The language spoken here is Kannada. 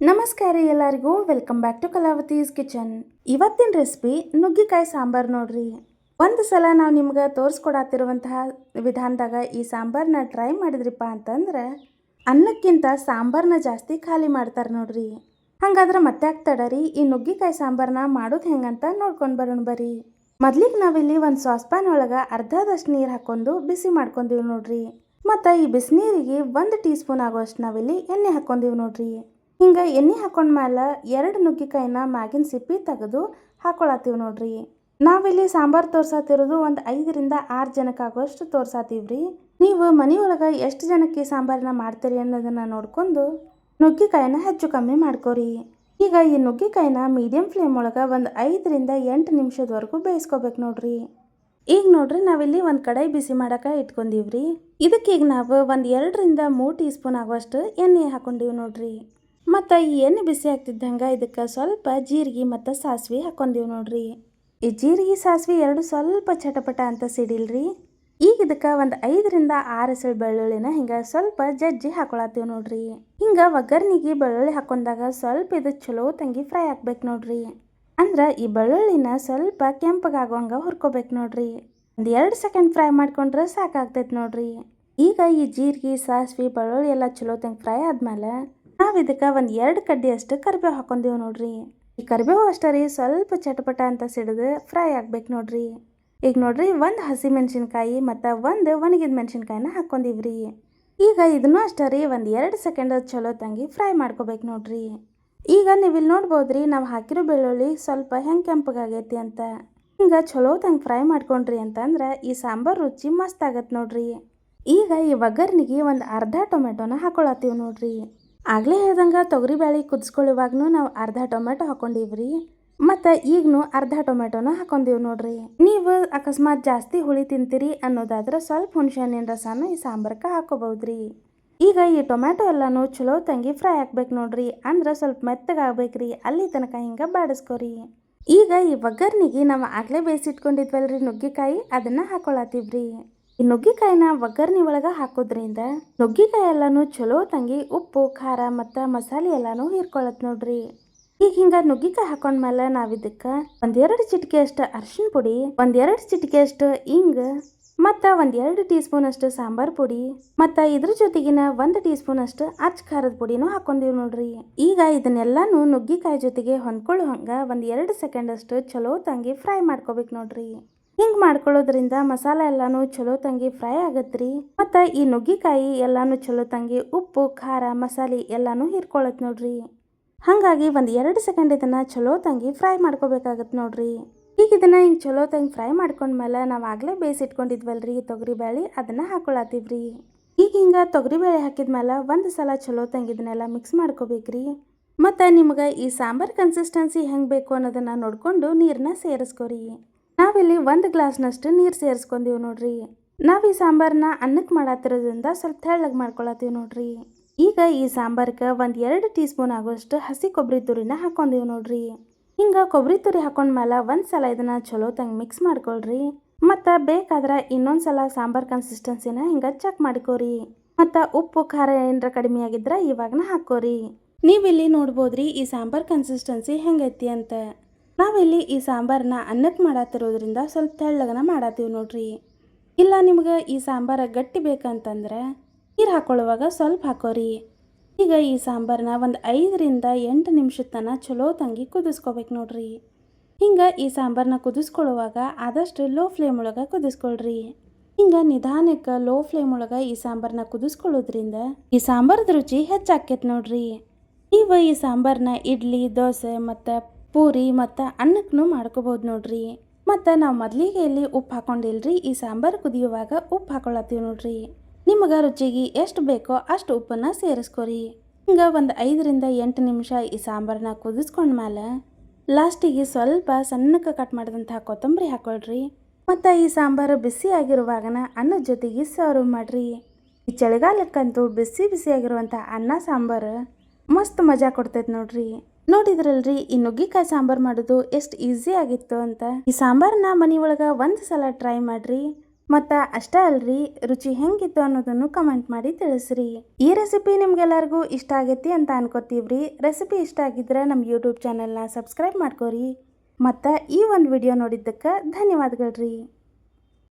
ನಮಸ್ಕಾರ ಎಲ್ಲರಿಗೂ welcome back to Kalavati's kitchen. ಇವತ್ತಿನ ರೆಸಿಪಿ ನುಗ್ಗಿಕಾಯಿ ಸಾಂಬಾರ್ ನೋಡ್ರಿ. ಒಂದು ಸಲ ನಾವು ನಿಮ್ಗೆ ತೋರಿಸ್ಕೊಡತ್ತಿರುವಂತಹ ವಿಧಾನದಾಗ ಈ ಸಾಂಬಾರನ್ನ ಟ್ರೈ ಮಾಡಿದ್ರಿಪ್ಪ ಅಂತಂದ್ರೆ ಅನ್ನಕ್ಕಿಂತ ಸಾಂಬಾರನ್ನ ಜಾಸ್ತಿ ಖಾಲಿ ಮಾಡ್ತಾರೆ ನೋಡ್ರಿ. ಹಂಗಾದ್ರೆ ಮತ್ತೆ ಆಗ್ತಡರಿ ಈ ನುಗ್ಗಿಕಾಯಿ ಸಾಂಬಾರನ್ನ ಮಾಡೋದು ಹೆಂಗಂತ ನೋಡ್ಕೊಂಡು ಬರೋಣ ಬರ್ರಿ. ಮೊದ್ಲಿಗೆ ನಾವಿಲ್ಲಿ ಒಂದು ಸಾಸ್ಪ್ಯಾನ್ ಒಳಗೆ ಅರ್ಧದಷ್ಟು ನೀರು ಹಾಕೊಂಡು ಬಿಸಿ ಮಾಡ್ಕೊಂಡೀವಿ ನೋಡ್ರಿ. ಮತ್ತು ಈ ಬಿಸಿನೀರಿಗೆ 1 ಟೀ ಸ್ಪೂನ್ ಆಗೋಷ್ಟು ನಾವಿಲ್ಲಿ ಎಣ್ಣೆ ಹಾಕೊಂಡೀವಿ ನೋಡ್ರಿ. ಹಿಂಗೆ ಎಣ್ಣೆ ಹಾಕೊಂಡ್ಮೇಲೆ 2 ನುಗ್ಗಿಕಾಯಿನ ಮ್ಯಾಗಿನ ಸಿಪ್ಪಿ ತೆಗೆದು ಹಾಕೊಳತ್ತೀವಿ ನೋಡ್ರಿ. ನಾವಿಲ್ಲಿ ಸಾಂಬಾರು ತೋರ್ಸಾತಿರೋದು ಒಂದು 5 ರಿಂದ 6 ಜನಕ್ಕೆ ಆಗೋಷ್ಟು ತೋರ್ಸಾತೀವ್ರಿ. ನೀವು ಮನೆಯೊಳಗೆ ಎಷ್ಟು ಜನಕ್ಕೆ ಸಾಂಬಾರನ್ನ ಮಾಡ್ತೀರಿ ಅನ್ನೋದನ್ನು ನೋಡ್ಕೊಂಡು ನುಗ್ಗಿಕಾಯಿನ ಹೆಚ್ಚು ಕಮ್ಮಿ ಮಾಡ್ಕೋರಿ. ಈಗ ಈ ನುಗ್ಗಿಕಾಯಿನ ಮೀಡಿಯಂ ಫ್ಲೇಮ್ ಒಳಗೆ ಒಂದು 5 ರಿಂದ 8 ನಿಮಿಷದವರೆಗೂ ಬೇಯಿಸ್ಕೋಬೇಕು ನೋಡ್ರಿ. ಈಗ ನೋಡ್ರಿ ನಾವಿಲ್ಲಿ ಒಂದು ಕಡಾಯಿ ಬಿಸಿ ಮಾಡೋಕೆ ಇಟ್ಕೊಂಡೀವ್ರಿ. ಇದಕ್ಕೀಗ ನಾವು ಒಂದು 2 ರಿಂದ 3 ಟೀ ಸ್ಪೂನ್ ಆಗುವಷ್ಟು ಎಣ್ಣೆ ಹಾಕೊಂಡೀವಿ ನೋಡ್ರಿ. ಮತ್ತು ಈ ಎಣ್ಣೆ ಬಿಸಿ ಆಗ್ತಿದ್ದಂಗೆ ಇದಕ್ಕೆ ಸ್ವಲ್ಪ ಜೀರಿಗೆ ಮತ್ತು ಸಾಸಿವೆ ಹಾಕೊಂಡೀವಿ ನೋಡ್ರಿ. ಈ ಜೀರಿಗೆ ಸಾಸಿವೆ ಎರಡು ಸ್ವಲ್ಪ ಚಟಪಟ ಅಂತ ಸಿಡಿಲ್ರಿ. ಈಗ ಇದಕ್ಕೆ ಒಂದು 5 ರಿಂದ 6 ಎಸಳು ಬೆಳ್ಳುಳ್ಳಿನ ಹಿಂಗೆ ಸ್ವಲ್ಪ ಜಜ್ಜಿ ಹಾಕೊಳತ್ತೀವಿ ನೋಡ್ರಿ. ಹಿಂಗೆ ಒಗ್ಗರ್ನಿಗೆ ಬೆಳ್ಳುಳ್ಳಿ ಹಾಕೊಂಡಾಗ ಸ್ವಲ್ಪ ಇದು ಚಲೋ ತಂಗಿ ಫ್ರೈ ಹಾಕ್ಬೇಕು ನೋಡ್ರಿ. ಅಂದ್ರೆ ಈ ಬೆಳ್ಳುಳ್ಳಿನ ಸ್ವಲ್ಪ ಕೆಂಪಗಾಗುವಂಗೆ ಹುರ್ಕೋಬೇಕು ನೋಡ್ರಿ. ಒಂದು 2 ಸೆಕೆಂಡ್ ಫ್ರೈ ಮಾಡ್ಕೊಂಡ್ರೆ ಸಾಕಾಗ್ತೈತೆ ನೋಡ್ರಿ. ಈಗ ಈ ಜೀರಿಗೆ ಸಾಸಿವೆ ಬೆಳ್ಳುಳ್ಳಿ ಎಲ್ಲ ಚಲೋ ತಂಗಿ ಫ್ರೈ ಆದ್ಮೇಲೆ ನಾವು ಇದಕ್ಕೆ ಒಂದು 2 ಕಡ್ಡಿ ಅಷ್ಟು ಕರಿಬೇವು ಹಾಕೊಂಡೀವಿ ನೋಡ್ರಿ. ಈ ಕರಿಬೇವು ಅಷ್ಟೇ ರೀ ಸ್ವಲ್ಪ ಚಟಪಟ ಅಂತ ಸಿಡಿದು ಫ್ರೈ ಆಗ್ಬೇಕು ನೋಡ್ರಿ. ಈಗ ನೋಡ್ರಿ ಒಂದು ಹಸಿ ಮೆಣಸಿನ್ಕಾಯಿ ಮತ್ತು ಒಂದು ಒಣಗಿದ ಮೆಣಸಿನ್ಕಾಯಿನ ಹಾಕೊಂಡೀವ್ರಿ. ಈಗ ಇದನ್ನು ಅಷ್ಟೇ ರೀ ಒಂದು 2 ಸೆಕೆಂಡ್ ಚಲೋ ತಂಗಿ ಫ್ರೈ ಮಾಡ್ಕೋಬೇಕು ನೋಡ್ರಿ. ಈಗ ನೀವು ಇಲ್ಲಿ ನೋಡ್ಬೋದ್ರಿ ನಾವು ಹಾಕಿರೋ ಬೆಳ್ಳುಳ್ಳಿ ಸ್ವಲ್ಪ ಹೆಂಗೆ ಕೆಂಪಗಾಗೈತಿ ಅಂತ. ಹಿಂಗೆ ಚಲೋ ತಂಗಿ ಫ್ರೈ ಮಾಡ್ಕೊಂಡ್ರಿ ಅಂತಂದ್ರೆ ಈ ಸಾಂಬಾರು ರುಚಿ ಮಸ್ತ್ ಆಗತ್ತೆ ನೋಡ್ರಿ. ಈಗ ಈ ಒಗ್ಗರ್ನಿಗೆ ಒಂದು ಅರ್ಧ ಟೊಮೆಟೊನ ಹಾಕೊಳತ್ತೀವಿ ನೋಡ್ರಿ. ಆಗಲೇ ಹೇಳ್ದಂಗೆ ತೊಗರಿಬೇಳೆ ಕುದಿಸ್ಕೊಳ್ಳುವಾಗೂ ನಾವು ಅರ್ಧ ಟೊಮೆಟೊ ಹಾಕೊಂಡೀವ್ರಿ. ಮತ್ತು ಈಗಲೂ ಅರ್ಧ ಟೊಮೆಟೊನ ಹಾಕೊಂಡೀವಿ ನೋಡ್ರಿ. ನೀವು ಅಕಸ್ಮಾತ್ ಜಾಸ್ತಿ ಹುಳಿ ತಿಂತೀರಿ ಅನ್ನೋದಾದ್ರೆ ಸ್ವಲ್ಪ ಹುಣಸೆಹಣ್ಣಿನ ರಸನ ಈ ಸಾಂಬಾರಕ್ಕೆ ಹಾಕೋಬಹುದ್ರಿ. ಈಗ ಈ ಟೊಮೆಟೊ ಎಲ್ಲನೂ ಚಲೋ ತಂಗಿ ಫ್ರೈ ಹಾಕ್ಬೇಕು ನೋಡ್ರಿ. ಅಂದ್ರೆ ಸ್ವಲ್ಪ ಮೆತ್ತಗಾಗ್ಬೇಕ್ರಿ, ಅಲ್ಲಿ ತನಕ ಹಿಂಗೆ ಬಾಡಿಸ್ಕೊರಿ. ಈಗ ಈ ಒಗ್ಗರ್ನಿಗೆ ನಾವು ಆಗಲೇ ಬೇಯಿಸಿಟ್ಕೊಂಡಿದ್ವಲ್ರಿ ನುಗ್ಗಿಕಾಯಿ ಅದನ್ನು ಹಾಕೊಳತ್ತೀವ್ರಿ. ಈ ನುಗ್ಗಿಕಾಯಿನ ಒಗ್ಗರ್ನಿ ಒಳಗೆ ಹಾಕೋದ್ರಿಂದ ನುಗ್ಗಿಕಾಯಿ ಎಲ್ಲಾನು ಚಲೋ ತಂಗಿ ಉಪ್ಪು ಖಾರ ಮತ್ತು ಮಸಾಲೆ ಎಲ್ಲಾನು ಹೀರ್ಕೊಳತ್ ನೋಡ್ರಿ. ಈಗ ಹಿಂಗೆ ನುಗ್ಗಿಕಾಯಿ ಹಾಕೊಂಡ್ಮೇಲೆ ನಾವು ಇದಕ್ಕೆ 1-2 ಚಿಟಿಕೆ ಅಷ್ಟು ಅರಿಶಿನ ಪುಡಿ, 1-2 ಚಿಟಿಕೆ ಅಷ್ಟು ಇಂಗ್ ಮತ್ತು 1-2 ಟೀ ಸ್ಪೂನ್ ಅಷ್ಟು ಸಾಂಬಾರ್ ಪುಡಿ ಮತ್ತು ಇದ್ರ ಜೊತೆಗಿನ 1 ಟೀ ಸ್ಪೂನ್ ಅಷ್ಟು ಅಚ್ಚ ಖಾರದ ಪುಡಿನೂ ಹಾಕೊಂಡೀವಿ ನೋಡ್ರಿ. ಈಗ ಇದನ್ನೆಲ್ಲಾನು ನುಗ್ಗಿಕಾಯಿ ಜೊತೆಗೆ ಹೊಂದ್ಕೊಳ್ಳೋ ಹಂಗೆ 1-2 ಸೆಕೆಂಡ್ ಅಷ್ಟು ಚಲೋ ತಂಗಿ ಫ್ರೈ ಮಾಡ್ಕೋಬೇಕು ನೋಡ್ರಿ. ಹಿಂಗೆ ಮಾಡ್ಕೊಳ್ಳೋದ್ರಿಂದ ಮಸಾಲೆ ಎಲ್ಲಾನು ಚಲೋ ತಂಗಿ ಫ್ರೈ ಆಗತ್ರಿ. ಮತ್ತು ಈ ನುಗ್ಗಿಕಾಯಿ ಎಲ್ಲಾನು ಚಲೋ ತಂಗಿ ಉಪ್ಪು ಖಾರ ಮಸಾಲೆ ಎಲ್ಲಾನು ಹೀರ್ಕೊಳತ್ ನೋಡ್ರಿ. ಹಾಗಾಗಿ 1-2 ಸೆಕೆಂಡ್ ಇದನ್ನು ಚಲೋ ತಂಗಿ ಫ್ರೈ ಮಾಡ್ಕೋಬೇಕಾಗತ್ತೆ ನೋಡ್ರಿ. ಈಗ ಇದನ್ನು ಹಿಂಗೆ ಚಲೋ ತಂಗಿ ಫ್ರೈ ಮಾಡ್ಕೊಂಡ್ಮೇಲೆ ನಾವು ಆಗಲೇ ಬೇಯಿಸಿಟ್ಕೊಂಡಿದ್ವಲ್ರಿ ತೊಗರಿಬೇಳೆ ಅದನ್ನು ಹಾಕೊಳತ್ತೀವ್ರಿ. ಈಗ ಹಿಂಗೆ ತೊಗರಿಬೇಳೆ ಹಾಕಿದ್ಮೇಲೆ ಒಂದು ಸಲ ಚಲೋ ತಂಗಿ ಇದನ್ನೆಲ್ಲ ಮಿಕ್ಸ್ ಮಾಡ್ಕೋಬೇಕ್ರಿ. ಮತ್ತು ನಿಮ್ಗೆ ಈ ಸಾಂಬಾರ್ ಕನ್ಸಿಸ್ಟೆನ್ಸಿ ಹೆಂಗೆ ಬೇಕು ಅನ್ನೋದನ್ನು ನೋಡಿಕೊಂಡು ನೀರನ್ನ ಸೇರಿಸ್ಕೊರಿ. ನಾವಿಲ್ಲಿ 1 ಗ್ಲಾಸ್ನಷ್ಟು ನೀರು ಸೇರಿಸ್ಕೊಂಡೀವಿ ನೋಡ್ರಿ. ನಾವು ಈ ಸಾಂಬಾರನ್ನ ಅನ್ನಕ್ಕೆ ಮಾಡತ್ತಿರೋದ್ರಿಂದ ಸ್ವಲ್ಪ ತೆಳ್ಳಗೆ ಮಾಡ್ಕೊಳತ್ತೀವಿ ನೋಡ್ರಿ. ಈಗ ಈ ಸಾಂಬಾರ್ಗೆ 1-2 ಟೀ ಸ್ಪೂನ್ ಆಗೋಷ್ಟು ಹಸಿ ಕೊಬ್ಬರಿ ತುರಿನ ಹಾಕೊಂಡೀವಿ ನೋಡ್ರಿ. ಹಿಂಗೆ ಕೊಬ್ಬರಿ ತುರಿ ಹಾಕೊಂಡ್ಮೇಲೆ ಒಂದು ಸಲ ಇದನ್ನು ಚಲೋ ತಂಗಿ ಮಿಕ್ಸ್ ಮಾಡ್ಕೊಳ್ರಿ. ಮತ್ತು ಬೇಕಾದ್ರೆ ಇನ್ನೊಂದು ಸಲ ಸಾಂಬಾರ್ ಕನ್ಸಿಸ್ಟೆನ್ಸಿನ ಹಿಂಗೆ ಚೆಕ್ ಮಾಡ್ಕೋರಿ. ಮತ್ತು ಉಪ್ಪು ಖಾರ ಏನಾರ ಕಡಿಮೆ ಆಗಿದ್ರೆ ಇವಾಗನ ಹಾಕೋರಿ. ನೀವಿಲ್ಲಿ ನೋಡ್ಬೋದ್ರಿ ಈ ಸಾಂಬಾರ್ ಕನ್ಸಿಸ್ಟೆನ್ಸಿ ಹೆಂಗೈತಿ ಅಂತ. ನಾವಿಲ್ಲಿ ಈ ಸಾಂಬಾರನ್ನ ಅನ್ನಕ್ಕೆ ಮಾಡತ್ತಿರೋದ್ರಿಂದ ಸ್ವಲ್ಪ ತೆಳ್ಳಗನ ಮಾಡತ್ತೀವಿ ನೋಡ್ರಿ. ಇಲ್ಲ ನಿಮ್ಗೆ ಈ ಸಾಂಬಾರ ಗಟ್ಟಿ ಬೇಕಂತಂದ್ರೆ ನೀರು ಹಾಕೊಳ್ಳುವಾಗ ಸ್ವಲ್ಪ ಹಾಕೋರಿ. ಈಗ ಈ ಸಾಂಬಾರನ್ನ ಒಂದು 5 ರಿಂದ 8 ನಿಮಿಷದ ತನಕ ಚಲೋ ತಂಗಿ ಕುದಿಸ್ಕೋಬೇಕು ನೋಡ್ರಿ. ಹಿಂಗೆ ಈ ಸಾಂಬಾರನ್ನ ಕುದಿಸ್ಕೊಳ್ಳುವಾಗ ಆದಷ್ಟು ಲೋ ಫ್ಲೇಮ್ ಒಳಗೆ ಕುದಿಸ್ಕೊಳ್ರಿ. ಹಿಂಗೆ ನಿಧಾನಕ್ಕೆ ಲೋ ಫ್ಲೇಮ್ ಒಳಗೆ ಈ ಸಾಂಬಾರನ್ನ ಕುದಿಸ್ಕೊಳ್ಳೋದ್ರಿಂದ ಈ ಸಾಂಬಾರದ ರುಚಿ ಹೆಚ್ಚಾಕೈತೆ ನೋಡ್ರಿ. ನೀವು ಈ ಸಾಂಬಾರನ್ನ ಇಡ್ಲಿ ದೋಸೆ ಮತ್ತು ಪೂರಿ ಮತ್ತು ಅನ್ನಕ್ಕೂ ಮಾಡ್ಕೋಬೋದು ನೋಡ್ರಿ. ಮತ್ತು ನಾವು ಮೊದಲಿಗೆ ಇಲ್ಲಿ ಉಪ್ಪು ಹಾಕೊಂಡಿಲ್ರಿ. ಈ ಸಾಂಬಾರು ಕುದಿಯುವಾಗ ಉಪ್ಪು ಹಾಕೊಳತ್ತೀವಿ ನೋಡ್ರಿ. ನಿಮಗೆ ರುಚಿಗೆ ಎಷ್ಟು ಬೇಕೋ ಅಷ್ಟು ಉಪ್ಪನ್ನು ಸೇರಿಸ್ಕೊರಿ. ಹಿಂಗೆ ಒಂದು 5 ರಿಂದ 8 ನಿಮಿಷ ಈ ಸಾಂಬಾರನ್ನ ಕುದಿಸ್ಕೊಂಡ್ಮೇಲೆ ಲಾಸ್ಟಿಗೆ ಸ್ವಲ್ಪ ಸಣ್ಣಕ್ಕೆ ಕಟ್ ಮಾಡಿದಂಥ ಕೊತ್ತಂಬರಿ ಹಾಕೊಳ್ರಿ. ಮತ್ತು ಈ ಸಾಂಬಾರು ಬಿಸಿ ಆಗಿರುವಾಗನ ಅನ್ನದ ಜೊತೆಗೆ ಸರ್ವ್ ಮಾಡಿರಿ. ಈ ಚಳಿಗಾಲಕ್ಕಂತೂ ಬಿಸಿ ಬಿಸಿಯಾಗಿರುವಂಥ ಅನ್ನ ಸಾಂಬಾರು ಮಸ್ತ್ ಮಜಾ ಕೊಡ್ತೈತೆ ನೋಡ್ರಿ. ನೋಡಿದ್ರಲ್ರಿ ಈ ನುಗ್ಗಿಕಾಯಿ ಸಾಂಬಾರು ಮಾಡೋದು ಎಷ್ಟು ಈಸಿ ಆಗಿತ್ತು ಅಂತ. ಈ ಸಾಂಬಾರನ್ನ ಮನೆಯೊಳಗೆ ಒಂದು ಸಲ ಟ್ರೈ ಮಾಡ್ರಿ. ಮತ್ತು ಅಷ್ಟೇ ಅಲ್ರಿ, ರುಚಿ ಹೆಂಗಿತ್ತು ಅನ್ನೋದನ್ನು ಕಮೆಂಟ್ ಮಾಡಿ ತಿಳಿಸ್ರಿ. ಈ ರೆಸಿಪಿ ನಿಮ್ಗೆಲ್ಲರಿಗೂ ಇಷ್ಟ ಆಗೈತಿ ಅಂತ ಅನ್ಕೋತೀವ್ರಿ. ರೆಸಿಪಿ ಇಷ್ಟ ಆಗಿದ್ರೆ ನಮ್ಮ ಯೂಟ್ಯೂಬ್ ಚಾನಲ್ನ ಸಬ್ಸ್ಕ್ರೈಬ್ ಮಾಡ್ಕೋರಿ. ಮತ್ತು ಈ ಒಂದು ವಿಡಿಯೋ ನೋಡಿದ್ದಕ್ಕೆ ಧನ್ಯವಾದಗಳು ರೀ.